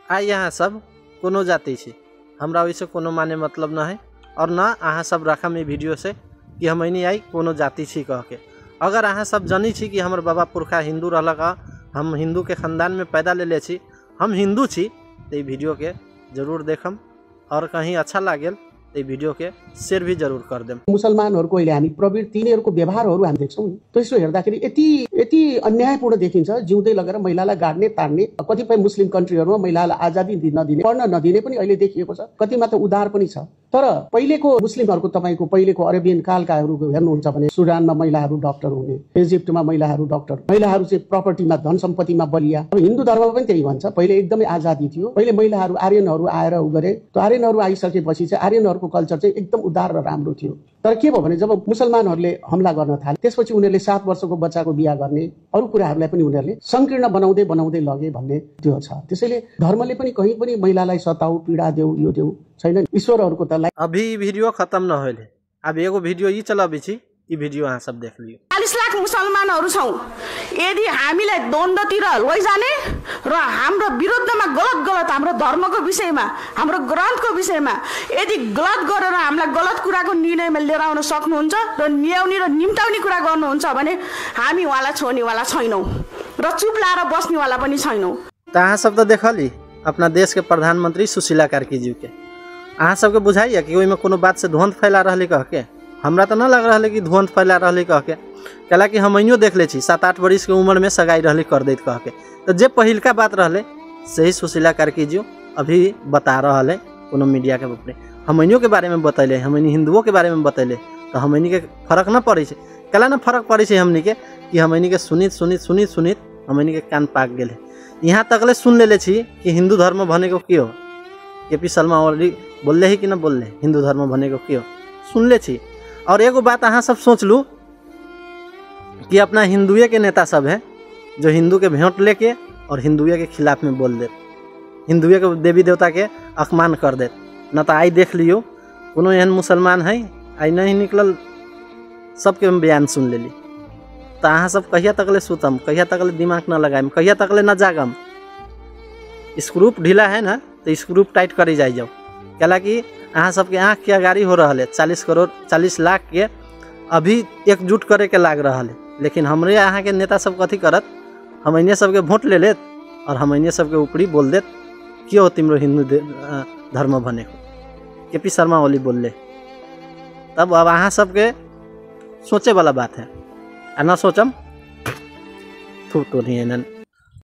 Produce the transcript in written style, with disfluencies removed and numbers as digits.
आई यहाँ सब कोनो जाति छी, हमरा वैसे कोनो माने मतलब ना है और ना अहाँ सब रखम ई वीडियो से कि हम नहीं आई कोनो जाति छी कह के। अगर अहाँ सब जानी छी कि हमर बाबा पुरखा हिंदू रहलक, हम हिंदू के खानदान में पैदा ले छी, हम हिंदू छी, तो ये वीडियो के जरूर देखम और कहीं अच्छा लागेल तो भिडियो के शेयर भी जरूर कर देम। मुसलमानहरुको अहिले हामी प्रवृत्ति तिनीहरुको व्यवहारहरु हामी देख्छौं। त्यसो हेर्दाखेरि यति अन्यायपूर्ण देखिन्छ। जिउँदै लगेर महिलालाई गाड्ने ताड्ने, कतिपय मुस्लिम कन्ट्रीहरुमा महिलालाई आजादी नदिने, पढ्न नदिने पनि अहिले देखिएको छ। कतिमा त उदार पनि छ। तर पहिलेको मुस्लिमहरुको तपाईको पहिलेको अरेबियन कालकाहरु हेर्नुहुन्छ भने सुडानमा महिलाहरु डाक्टर हुने, इजिप्टमा महिलाहरु डाक्टर, महिलाहरु चाहिँ प्रपर्टीमा धन सम्पत्तिमा बलिया। अब हिन्दू धर्ममा पनि त्यही भन्छ। पहिले एकदमै आजादी थियो। पहिले महिलाहरु आर्यनहरु आएर उ गरे। त्यो आर्यनहरु आइसकेपछि चाहिँ आर्यनहरुको कल्चर चाहिँ एकदम उदार र राम्रो थियो। तर के भयो भने जब मुसलमानहरुले हमला गर्न थाले त्यसपछि उनीहरुले 7 वर्षको बच्चाको बिहे गर्ने, अरु कुराहरुलाई पनि उनीहरुले संकीर्ण बनाउँदै लगे भन्ने त्यो छ। त्यसैले धर्मले पनि कहीं पनि महिलालाई सताऊ, पीडा देऊ, यो देऊ छैन। ईश्वरहरुको त अभी वीडियो खत्म न होले, अब एगो वीडियो ई चलाबी छी, ई वीडियो अहाँ सब देख लियो। 40 लाख मुसलमानहरु छौं। यदि हामीले द्वन्द्वतिर लैजाने र हाम्रो विरुद्धमा गलत हाम्रो धर्मको विषयमा, हाम्रो ग्रन्थको विषयमा यदि गलत गरेर हामीलाई गलत कुराको निर्णयमा लिएर आउन सक्नुहुन्छ र न्याउने र निम्ताउने कुरा गर्नुहुन्छ भने हामी वाला छोड्नेवाला छैनौं र चुप लाएर बस्नेवाला पनि छैनौं। त अहाँ सब त देखली अपना देश के प्रधानमंत्री सुशीला कार्की जी के, अहाँ सबके बुझाइए कि ओहिमे कोनो बात से धुंध फैला रहले कह के? हमरा तो न लग रहा है कि धुंध फैला रही कह के, कैला कि हमइयो देख ले 7-8 वर्ष के उम्र में सगाई रही कर देत कह के। तो जे पहिलका बात रहे सही सुशीला कार्की जी अभी बता रहा है कोनो मीडिया के ऊपर, हमइयो के बारे में बतैले, हमनी हिंदुओं के बारे में बतैले, तो हमनी के फर्क न पड़े, कैला न फर्क पड़े हमनी के कि हमनी के सुनित हमनी के कान पाक गए। यहाँ तकले सुन ले कि हिंदू धर्म भने को के हो। केपी शर्मा ऑलरेडी बोल ही कि न बोल हिंदू धर्म भने को के हो, सुन ले। और एगो बात अहाँ सब सोच लू कि अपना हिंदुए के नेता सब है जो हिंदू के भेंट लेके और हिंदुए के खिलाफ में बोल दे, हिंदुए के देवी देवता के अपमान कर दे। न तो आई देख लियो कोनो एहन मुसलमान है आई नहीं निकलल, सबके बयान सुन लेली। तो अहाँ सब कहिया तकले सुतम, कहिया तकले दिमाग न लगाएम, कहिया तकले न जागम। स्क्रूप ढीला है ना तो स्क्रूप टाइट करी जाए जाओ। कैला कि अहाँ सबके आँख के अगाड़ी हो रहा है 40 लाख के अभी एकजुट करे के लाग रहा है। लेकिन हमरे यहाँ के नेता सब कथी करत, हमने सबके वोट ले लेत और हमने सबके ऊपरी बोल देत कि हो तिम्रो हिंदू धर्म भने को। केपी शर्मा ओली बोल ले। तब अब अहाँ सबके सोचे वाला बात है, न सोचम थू तो नहीं है।